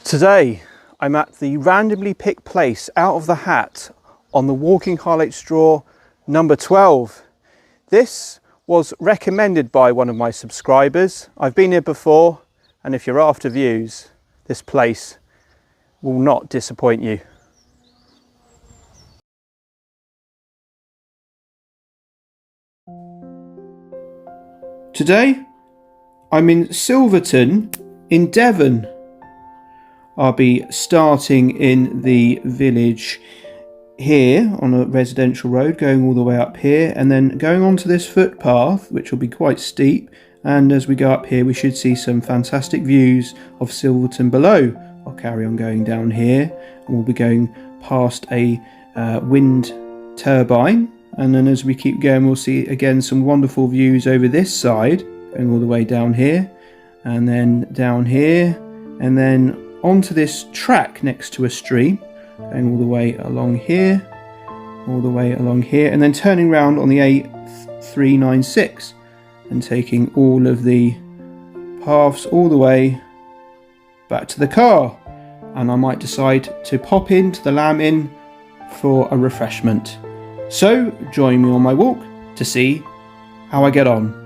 Today I'm at the randomly picked place out of the hat on the Walking Highlight Straw number 12. This was recommended by one of my subscribers. I've been here before, and if you're after views, this place will not disappoint you. Today I'm in Silverton in Devon. I'll be starting in the village here on a residential road, going all the way up here and then going onto this footpath, which will be quite steep, and as we go up here we should see some fantastic views of Silverton below. I'll carry on going down here and we'll be going past a wind turbine, and then as we keep going we'll see again some wonderful views over this side, going all the way down here and then down here and then onto this track next to a stream, going all the way along here, all the way along here, and then turning round on the A396 and taking all of the paths all the way back to the car. And I might decide to pop into the Lamb Inn for a refreshment. So join me on my walk to see how I get on.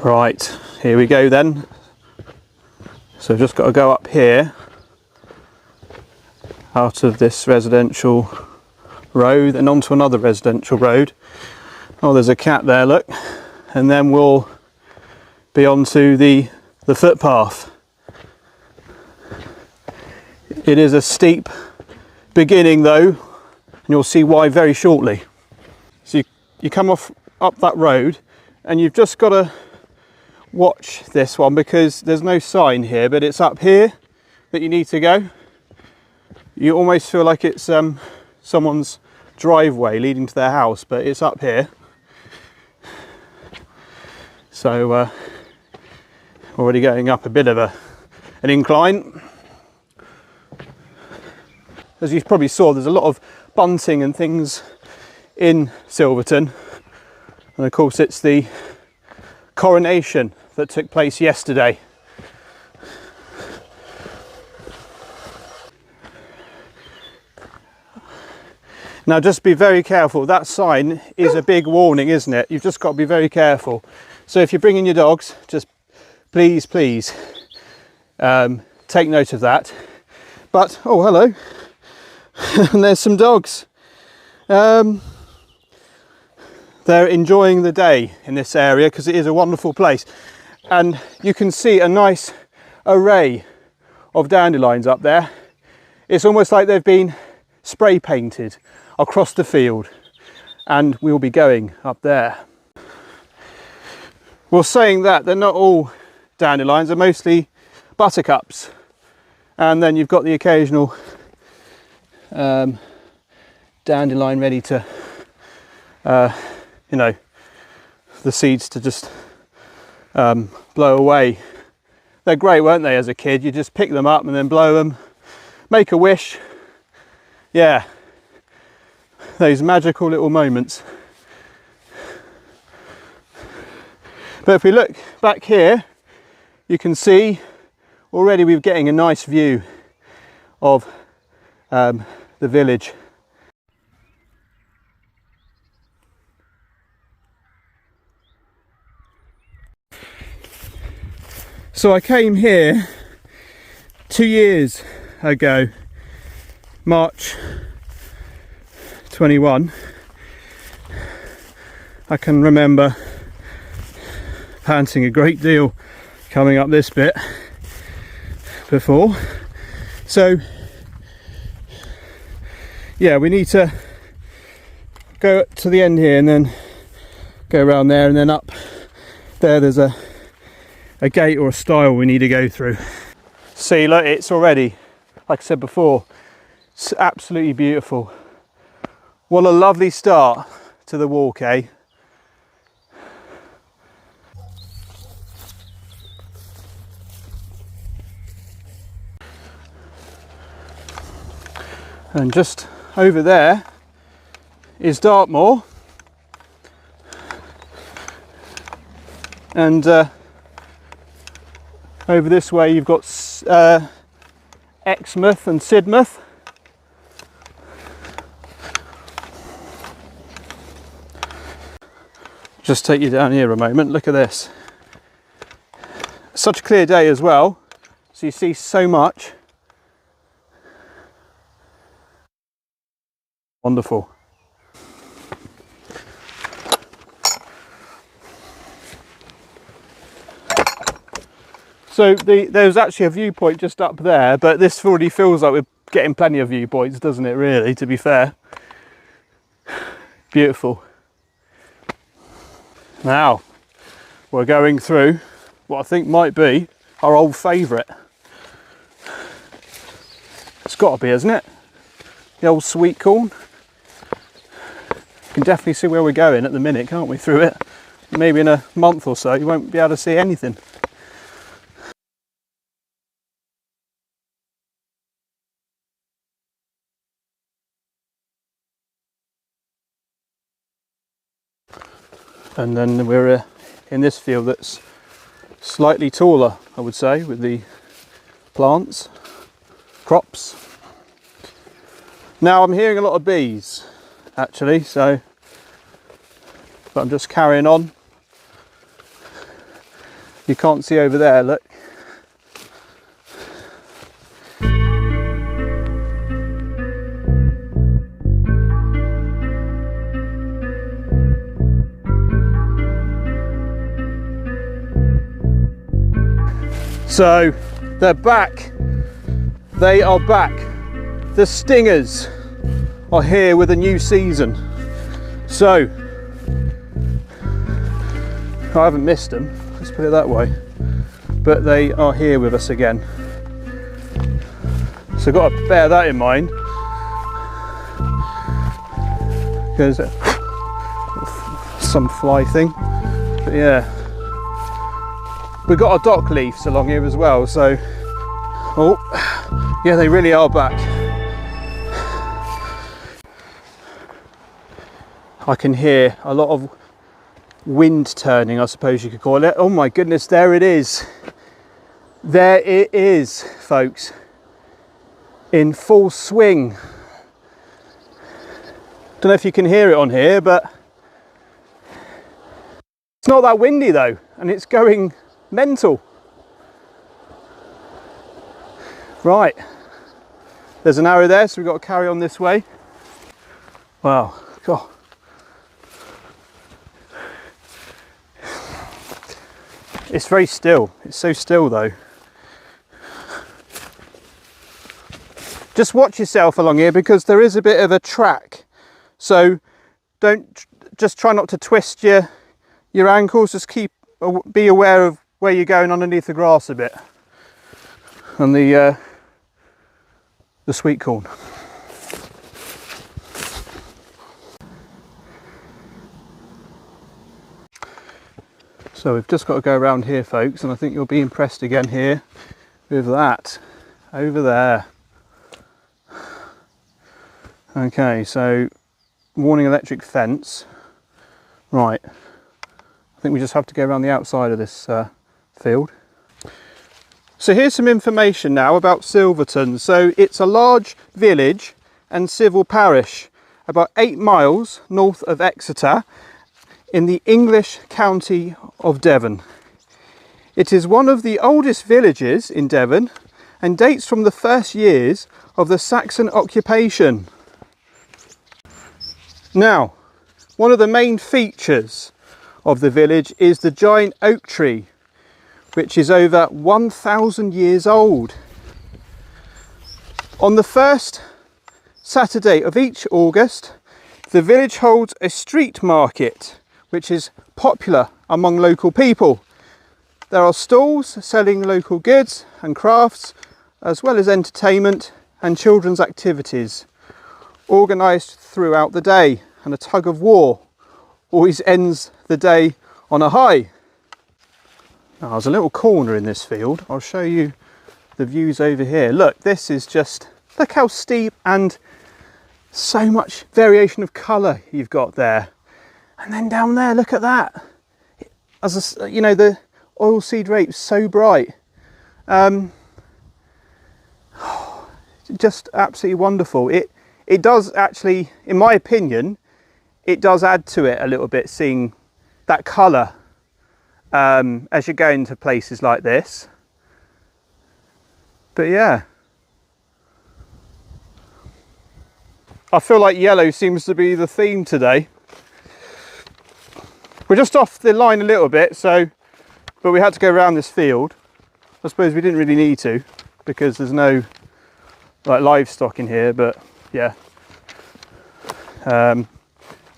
Right, here we go then. So I've just got to go up here out of this residential road and onto another residential road. Oh, there's a cat there, look. And then we'll be onto the footpath. It is a steep beginning though, and you'll see why very shortly. So you come up that road and you've just got to watch this one because there's no sign here, but it's up here that you need to go. You almost feel like it's someone's driveway leading to their house, but it's up here. So already going up a bit of an incline. As you probably saw, there's a lot of bunting and things in Silverton, and of course it's the coronation that took place yesterday. Now just be very careful, that sign is a big warning, isn't it? You've just got to be very careful. So if you're bringing your dogs, just please take note of that. But, oh hello, and there's some dogs. They're enjoying the day in this area because it is a wonderful place. And you can see a nice array of dandelions up there. It's almost like they've been spray painted across the field, and we'll be going up there. Well, saying that, they're not all dandelions, they're mostly buttercups. And then you've got the occasional dandelion ready to you know, the seeds to just blow away. They're great, weren't they, as a kid? You just pick them up and then blow them, make a wish. Yeah, those magical little moments. But if we look back here, you can see already we're getting a nice view of the village. So I came here 2 years ago, March 21. I can remember panting a great deal coming up this bit before. So yeah, we need to go to the end here and then go around there, and then up there there's a gate or a stile we need to go through. See, look, it's already, like I said before, it's absolutely beautiful. What a lovely start to the walk, eh? And just over there is Dartmoor, and over this way you've got Exmouth and Sidmouth. Just take you down here a moment. Look at this. Such a clear day as well, so you see so much. Wonderful. So there's actually a viewpoint just up there, but this already feels like we're getting plenty of viewpoints, doesn't it, really, to be fair? Beautiful. Now, we're going through what I think might be our old favourite. It's got to be, hasn't it? The old sweet corn. You can definitely see where we're going at the minute, can't we, through it? Maybe in a month or so you won't be able to see anything. And then we're in this field that's slightly taller, I would say, with the plants, crops. Now I'm hearing a lot of bees, actually, so, but I'm just carrying on. You can't see over there, look. So they're back. They are back. The stingers are here with a new season. So I haven't missed them, let's put it that way, but they are here with us again. So I've got to bear that in mind, because some fly thing, but yeah. We've got our dock leaves along here as well, so, oh, yeah, they really are back. I can hear a lot of wind turning, I suppose you could call it. Oh my goodness, there it is. There it is, folks, in full swing. Don't know if you can hear it on here, but it's not that windy though, and it's going mental. Right, there's an arrow there, so we've got to carry on this way. Wow, God. It's very still. It's so still though. Just watch yourself along here, because there is a bit of a track, so just try not to twist your ankles. Just be aware of where you're going underneath the grass a bit, and the sweet corn. So we've just got to go around here, folks, and I think you'll be impressed again here with that over there. Okay, so warning electric fence. Right, I think we just have to go around the outside of this field. So here's some information now about Silverton. So it's a large village and civil parish, about 8 miles north of Exeter, in the English county of Devon. It is one of the oldest villages in Devon and dates from the first years of the Saxon occupation. Now, one of the main features of the village is the giant oak tree, which is over 1,000 years old. On the first Saturday of each August, the village holds a street market, which is popular among local people. There are stalls selling local goods and crafts, as well as entertainment and children's activities, organised throughout the day, and a tug of war always ends the day on a high. Now, there's a little corner in this field. I'll show you the views over here. Look, this is just, look how steep and so much variation of colour you've got there. And then down there, look at that. As a, you know, the oilseed rape's so bright. Just absolutely wonderful. It does actually, in my opinion, it does add to it a little bit, seeing that colour as you go into places like this. But yeah, I feel like yellow seems to be the theme today. We're just off the line a little bit, but we had to go around this field. I suppose we didn't really need to, because there's no like livestock in here, but yeah.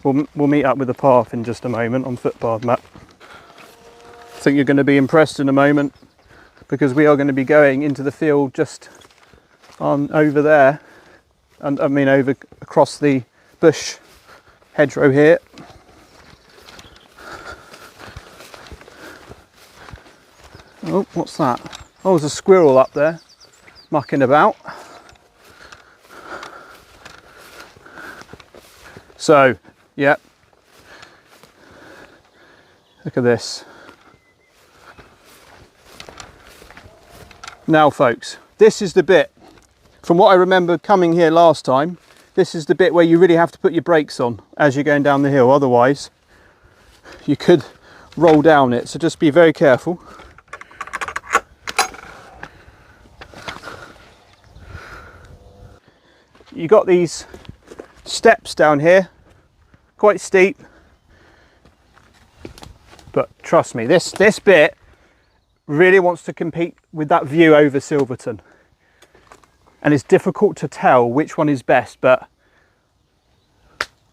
We'll meet up with the path in just a moment on footpath map. I think you're going to be impressed in a moment, because we are going to be going into the field just on over there, and I mean over across the bush hedgerow here. Oh, what's that? Oh, there's a squirrel up there mucking about. So, yeah, look at this. Now folks, this is the bit, from what I remember coming here last time, this is the bit where you really have to put your brakes on as you're going down the hill, otherwise you could roll down it, so just be very careful. You got these steps down here, quite steep, but trust me, this bit really wants to compete with that view over Silverton, and it's difficult to tell which one is best, but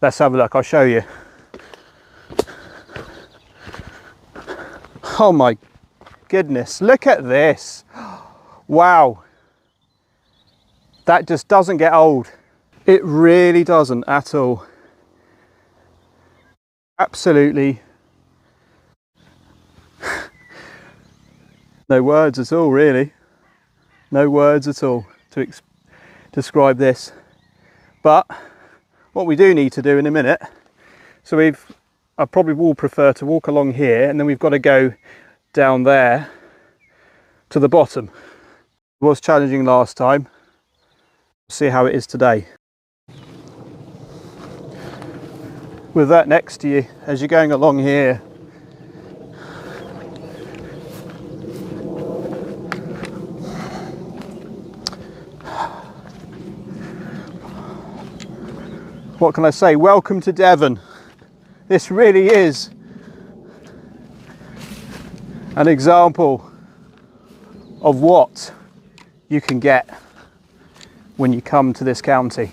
let's have a look. I'll show you. Oh my goodness, look at this. Wow, that just doesn't get old. It really doesn't at all. Absolutely no words at all, really. No words at all to describe this. But what we do need to do in a minute, so I probably will prefer to walk along here, and then we've got to go down there to the bottom. It was challenging last time. See how it is today. With that next to you as you're going along here, what can I say? Welcome to Devon. This really is an example of what you can get when you come to this county.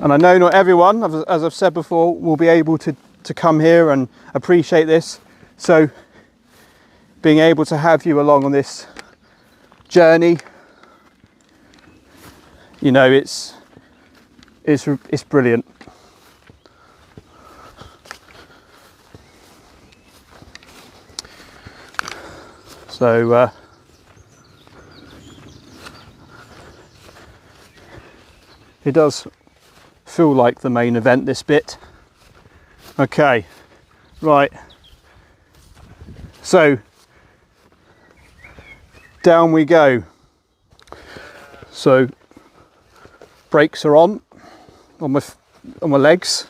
And I know not everyone, as I've said before, will be able to come here and appreciate this. So being able to have you along on this journey, you know, it's brilliant. So it does feel like the main event, this bit. Okay, right, so down we go. So brakes are on my legs.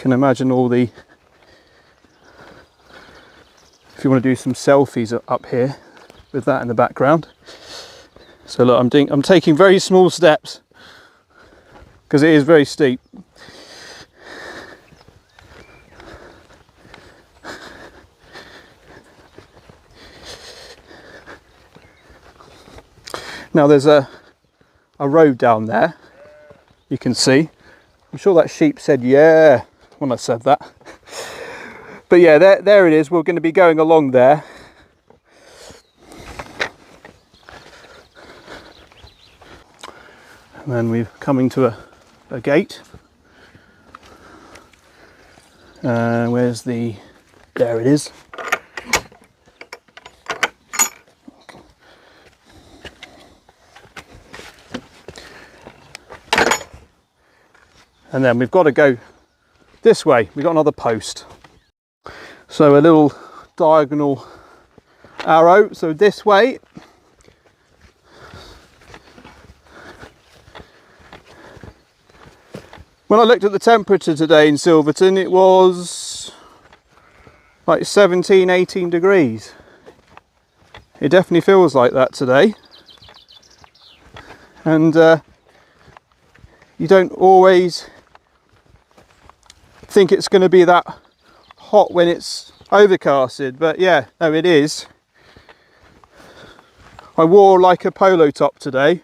can imagine all the, if you want to do some selfies up here with that in the background. So look, I'm taking very small steps because it is very steep. Now there's a road down there, you can see. I'm sure that sheep said yeah when I said that. But yeah, there it is. We're going to be going along there. And then we're coming to a gate. Where's the... there it is. And then we've got to go this way. We've got another post. So a little diagonal arrow. So this way. When I looked at the temperature today in Silverton, it was like 17, 18 degrees. It definitely feels like that today. And you don't always think it's going to be that hot when it's overcasted, but yeah, no, it is. I wore like a polo top today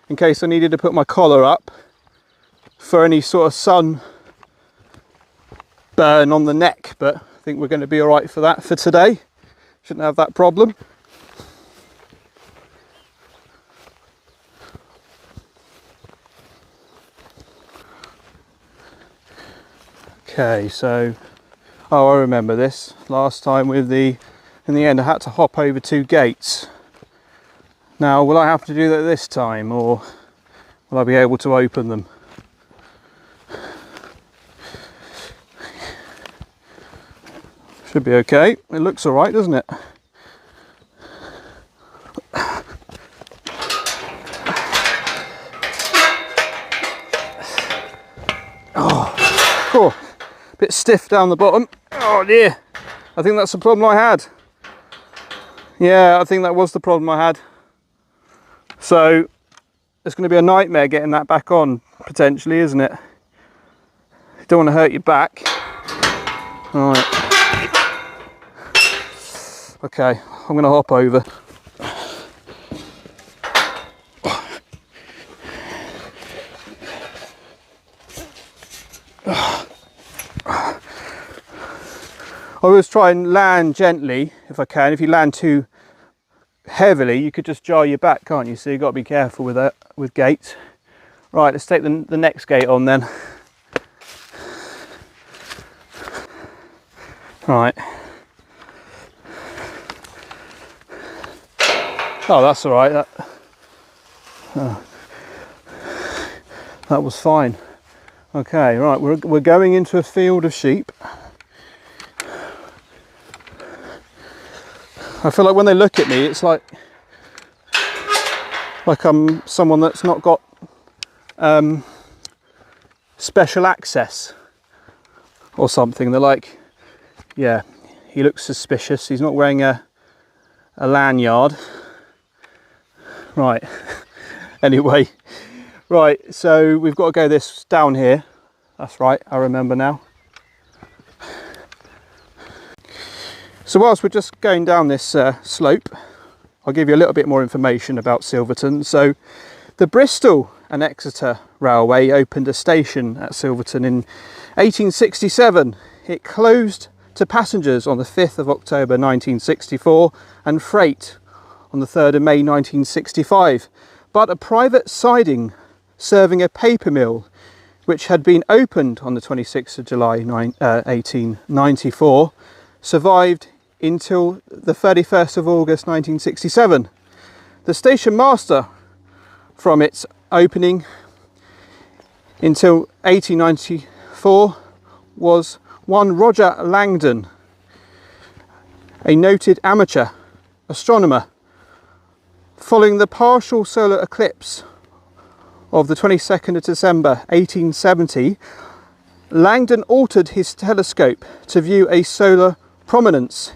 in case I needed to put my collar up for any sort of sun burn on the neck, but I think we're going to be all right for that for today. Shouldn't have that problem. Okay, so, oh, I remember this. Last time with in the end I had to hop over 2 gates. Now, will I have to do that this time, or will I be able to open them? Should be okay. It looks all right, doesn't it? Oh, a bit stiff down the bottom. Oh dear. I think that's the problem I had. Yeah, I think that was the problem I had. So it's going to be a nightmare getting that back on, potentially, isn't it? You don't want to hurt your back. All right. Okay, I'm going to hop over. I always try and land gently if I can. If you land too heavily, you could just jar your back, can't you? So you've got to be careful with that, with gates. Right, let's take the next gate on then. Right. Oh, that's all right. That was fine. Okay, right. We're going into a field of sheep. I feel like when they look at me, it's like I'm someone that's not got special access or something. They're like, yeah, he looks suspicious. He's not wearing a lanyard. Right. Anyway, right. So we've got to go this down here. That's right. I remember now. So whilst we're just going down this slope, I'll give you a little bit more information about Silverton. So the Bristol and Exeter Railway opened a station at Silverton in 1867. It closed to passengers on the 5th of October 1964 and freight on the 3rd of May 1965. But a private siding serving a paper mill, which had been opened on the 26th of July 1894, survived until the 31st of August 1967. The station master from its opening until 1894 was one Roger Langdon, a noted amateur astronomer. Following the partial solar eclipse of the 22nd of December 1870, Langdon altered his telescope to view a solar prominence.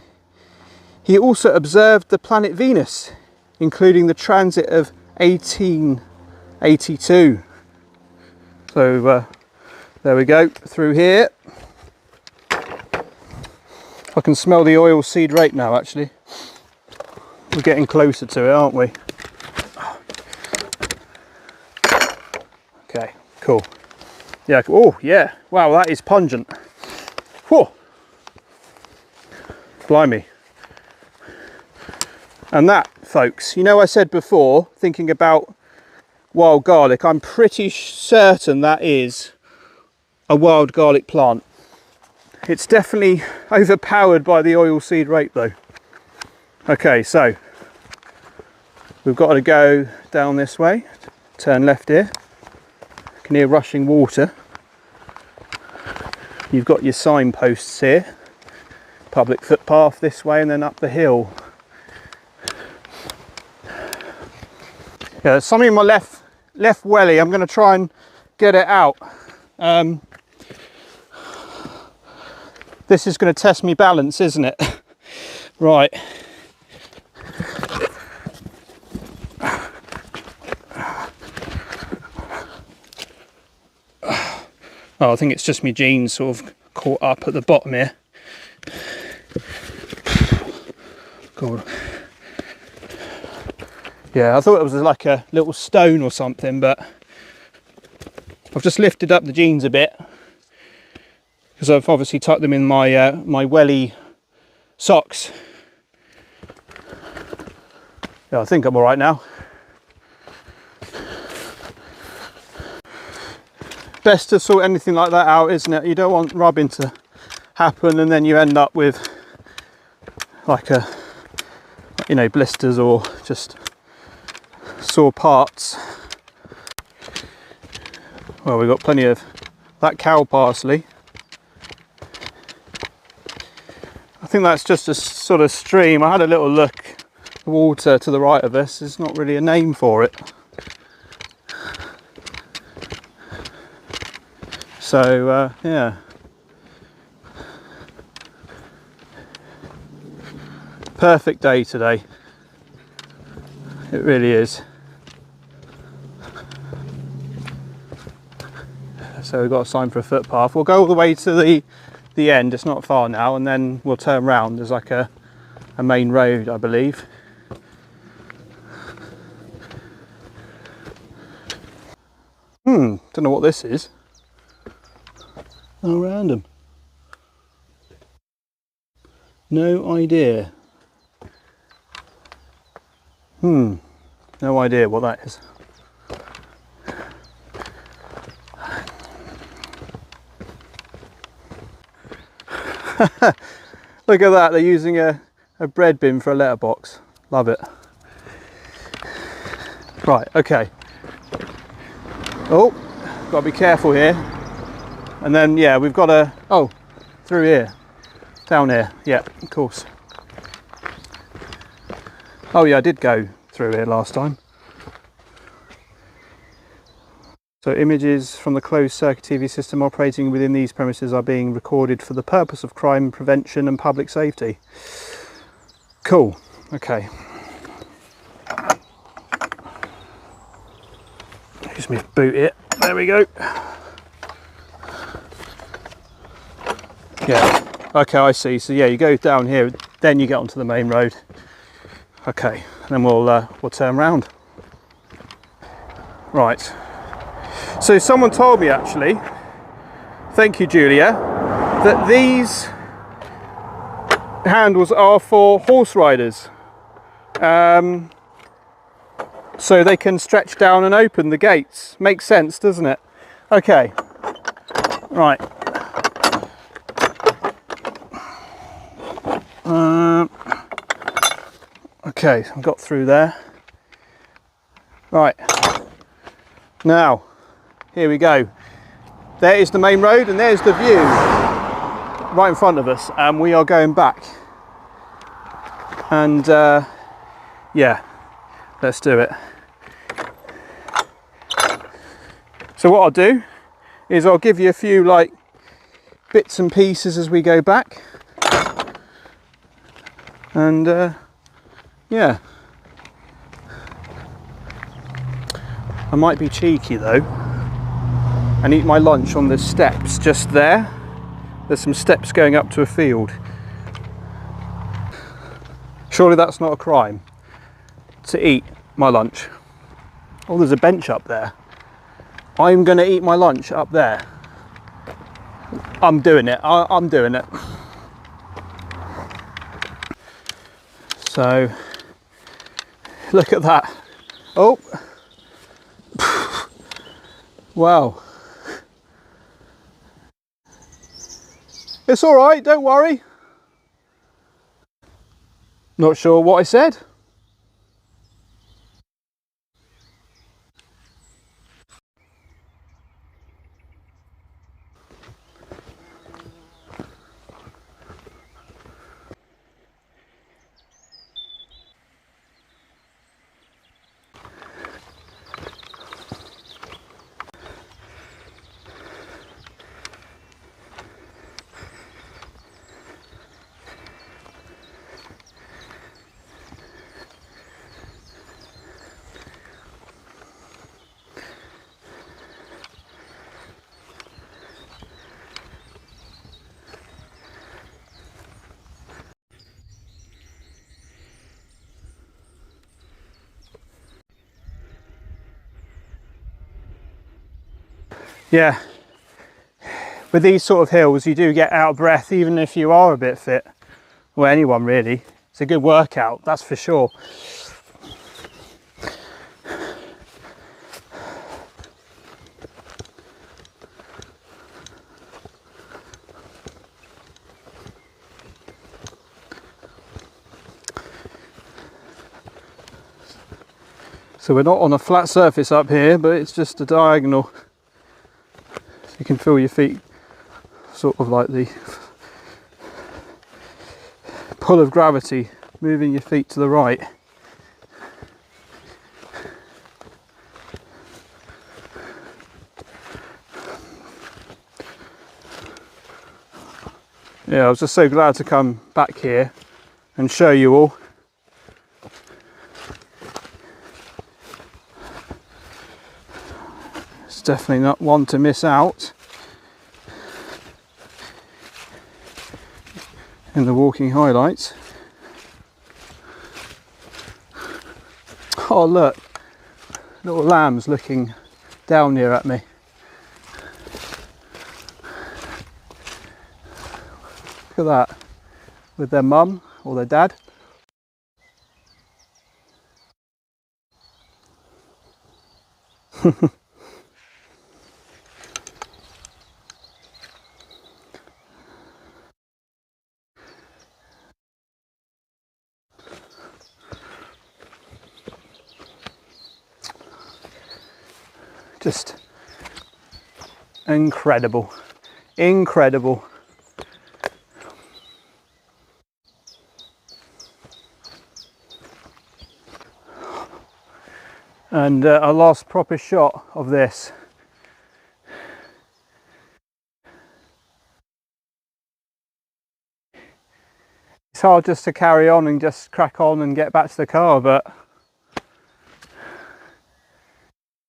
He also observed the planet Venus, including the transit of 1882. So there we go, through here. I can smell the oil seed rape now, actually. We're getting closer to it, aren't we? Okay, cool. Yeah, oh yeah, wow, that is pungent. Whoa, blimey. And that, folks, you know, I said before, thinking about wild garlic, I'm pretty certain that is a wild garlic plant. It's definitely overpowered by the oil seed rape though. Okay, so we've got to go down this way, turn left here. You can hear rushing water. You've got your signposts here, public footpath this way and then up the hill. Yeah, there's something in my left welly. I'm going to try and get it out. This is going to test me balance, isn't it? Right. Oh, I think it's just my jeans sort of caught up at the bottom here. God. Yeah, I thought it was like a little stone or something, but I've just lifted up the jeans a bit because I've obviously tucked them in my my welly socks. Yeah, I think I'm all right now. Best to sort anything like that out, isn't it? You don't want rubbing to happen and then you end up with like a, you know, blisters or just sore parts. Well, we've got plenty of that cow parsley. I think that's just a sort of stream. I had a little look. The water to the right of us, there's not really a name for it. So yeah, perfect day today. It really is. So we've got a sign for a footpath. We'll go all the way to the end. It's not far now, and then we'll turn round. There's like a main road, I believe. Don't know what this is. Oh, random. No idea. No idea what that is. Look at that, they're using a bread bin for a letterbox. Love it. Right, okay. Oh, got to be careful here. And then, yeah, we've got to, oh, through here, down here, yeah, of course. Oh yeah, I did go through here last time. So images from the closed circuit TV system operating within these premises are being recorded for the purpose of crime prevention and public safety. Cool, okay. Use my boot here, there we go. Yeah, okay, I see. So yeah, you go down here, then you get onto the main road. Okay, and then we'll turn round. Right. So someone told me actually, thank you Julia, that these handles are for horse riders. So they can stretch down and open the gates. Makes sense, doesn't it? Okay. Right. Okay, I've got through there. Right, now here we go. There is the main road and there's the view right in front of us, and we are going back. And yeah, let's do it. So what I'll do is I'll give you a few like bits and pieces as we go back. And yeah, I might be cheeky though and eat my lunch on the steps just there. There's some steps going up to a field. Surely that's not a crime to eat my lunch. Oh, there's a bench up there. I'm going to eat my lunch up there. I'm doing it. I'm doing it. So, look at that. Oh. Wow. It's all right, don't worry. Not sure what I said. Yeah, with these sort of hills you do get out of breath even if you are a bit fit, or anyone really. It's a good workout, that's for sure. So we're not on a flat surface up here, but it's just a diagonal. You can feel your feet, sort of like the pull of gravity moving your feet to the right. Yeah, I was just so glad to come back here and show you all. It's definitely not one to miss out in the walking highlights. Oh look, little lambs looking down here at me. Look at that, with their mum or their dad. Just incredible, incredible. And a last proper shot of this. It's hard just to carry on and just crack on and get back to the car, but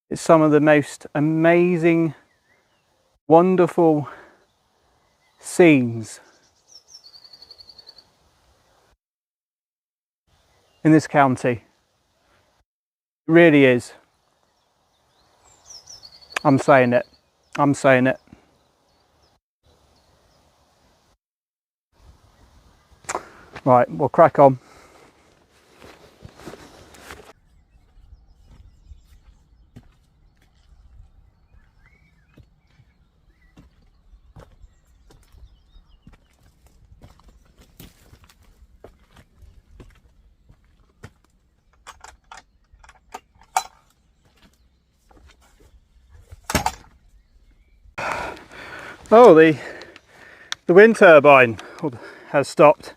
it's some of the most amazing, wonderful scenes in this county. It really is. I'm saying it. I'm saying it. Right, we'll crack on. Oh, the wind turbine has stopped.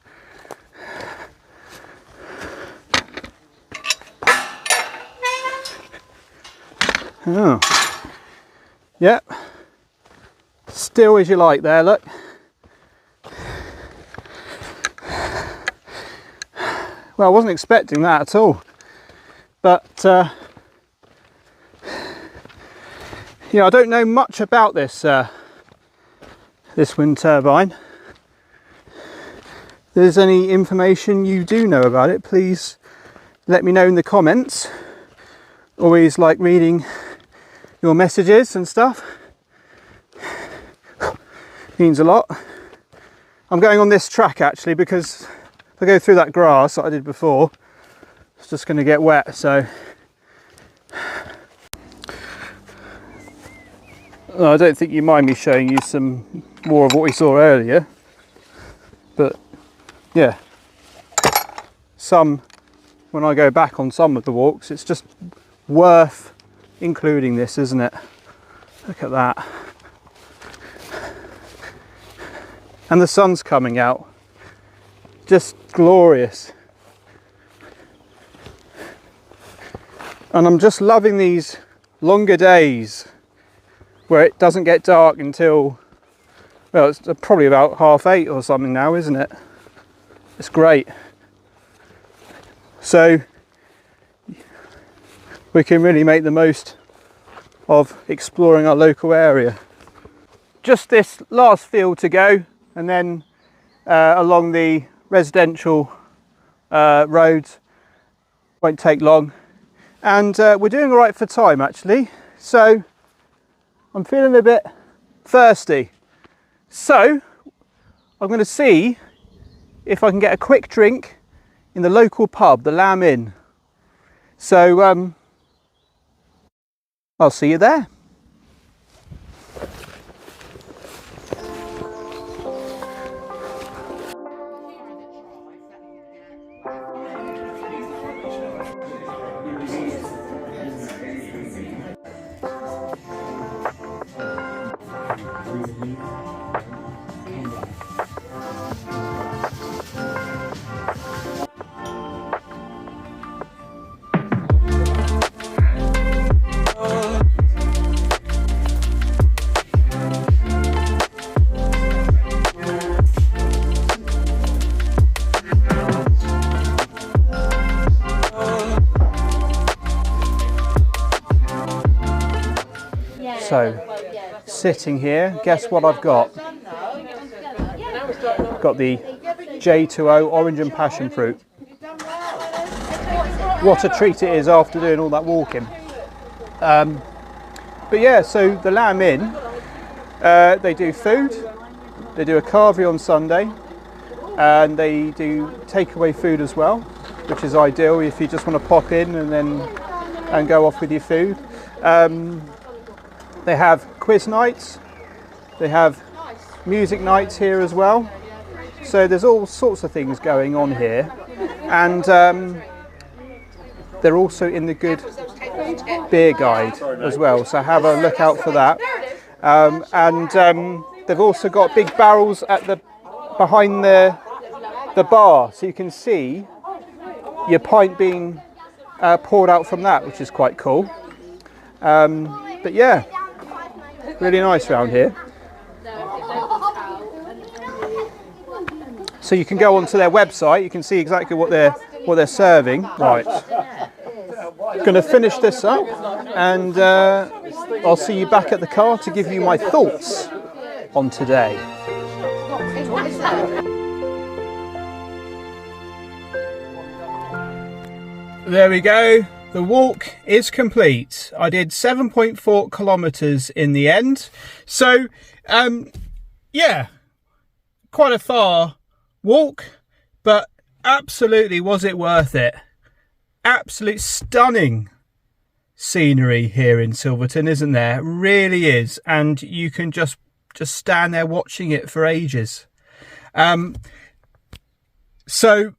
Oh, yep, still as you like there, look. Well, I wasn't expecting that at all, but yeah, I don't know much about this this wind turbine. If there's any information you do know about it, please let me know in the comments. Always like reading your messages and stuff. Means a lot. I'm going on this track actually because if I go through that grass that I did before, it's just going to get wet. So I don't think you mind me showing you some more of what we saw earlier, but yeah, when I go back on some of the walks, it's just worth including this, isn't it? Look at that. And the sun's coming out, just glorious. And I'm just loving these longer days where it doesn't get dark until, well, it's probably about 8:30 or something now, isn't it? It's great. So we can really make the most of exploring our local area. Just this last field to go, and then along the residential roads. Won't take long, and we're doing all right for time actually, so I'm feeling a bit thirsty, so I'm going to see if I can get a quick drink in the local pub, the Lamb Inn. So I'll see you there. So, sitting here, guess what I've got? I've got the J2O orange and passion fruit. What a treat it is after doing all that walking. But yeah, so the Lamb Inn, they do food, they do a carvery on Sunday, and they do takeaway food as well, which is ideal if you just want to pop in and go off with your food. They have quiz nights, they have music nights here as well, so there's all sorts of things going on here, and they're also in the good beer guide as well, so have a look out for that. And they've also got big barrels at behind the bar, so you can see your pint being poured out from that, which is quite cool. But yeah, really nice around here. So you can go onto their website, you can see exactly what they're serving. Right, going to finish this up, and I'll see you back at the car to give you my thoughts on today. There we go. The walk is complete. I did 7.4 kilometers in the end. So, yeah, quite a far walk, but absolutely was it worth it. Absolute stunning scenery here in Silverton, isn't there? It really is. And you can just stand there watching it for ages. So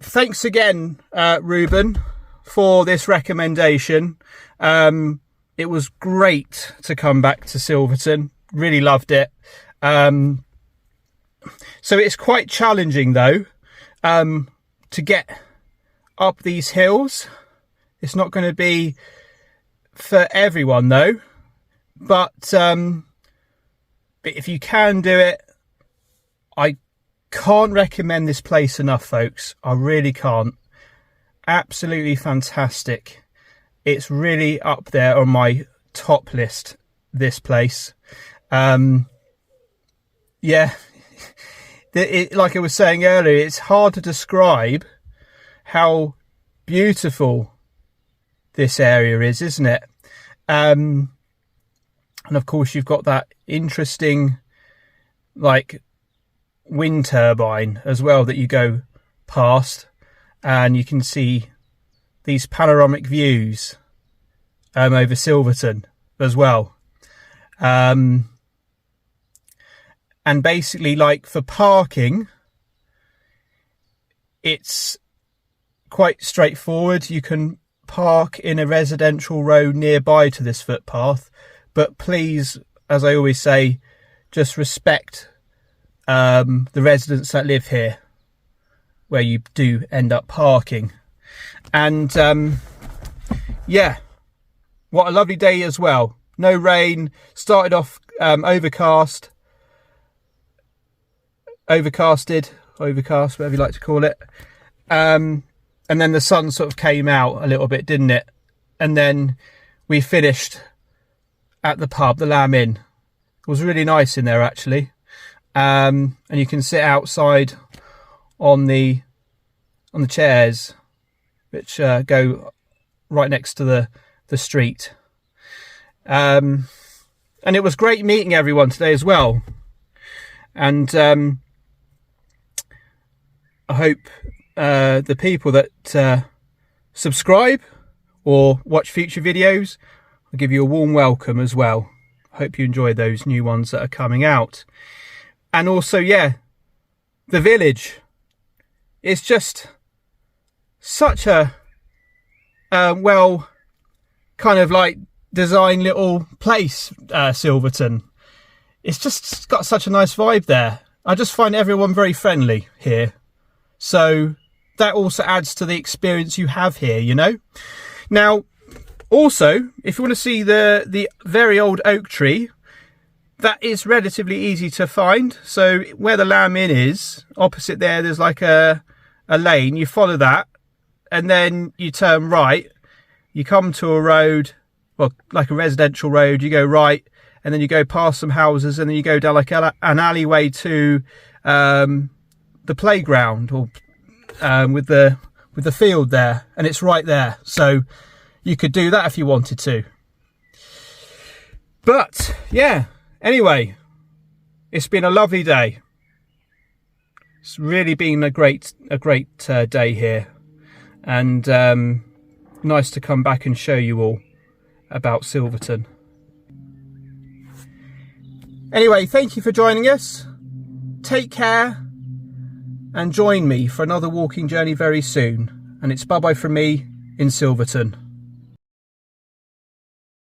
thanks again, Ruben, for this recommendation. It was great to come back to Silverton. Really loved it. So it's quite challenging though, to get up these hills. It's not going to be for everyone though, but if you can do it, I Can't recommend this place enough, folks. I really can't. Absolutely fantastic. It's really up there on my top list, this place. Yeah, like I was saying earlier, it's hard to describe how beautiful this area is, isn't it? And of course you've got that interesting like wind turbine as well that you go past, and you can see these panoramic views over Silverton as well. And basically, like, for parking, it's quite straightforward. You can park in a residential road nearby to this footpath, but please, as I always say, just respect the residents that live here where you do end up parking. And yeah, what a lovely day as well. No rain. Started off overcast, overcast, whatever you like to call it. And then the sun sort of came out a little bit, didn't it? And then we finished at the pub, the Lamb Inn. It was really nice in there, actually. And you can sit outside on the chairs, which go right next to the street. And it was great meeting everyone today as well. And I hope the people that subscribe or watch future videos, I'll give you a warm welcome as well. I hope you enjoy those new ones that are coming out. And also, yeah, the village. It's just such a well, kind of like design little place, Silverton. It's just got such a nice vibe there. I just find everyone very friendly here. So that also adds to the experience you have here, you know. Now, also, if you want to see the very old oak tree, that is relatively easy to find. So where the Lamb Inn is, opposite there, there's like a lane. You follow that, and then you turn right. You come to a road, well, like a residential road. You go right, and then you go past some houses, and then you go down like an alleyway to the playground, or with the field there, and it's right there. So you could do that if you wanted to. But yeah, anyway, it's been a lovely day. It's really been a great day here, and nice to come back and show you all about Silverton. Anyway, thank you for joining us. Take care, and join me for another walking journey very soon. And it's bye-bye from me in Silverton.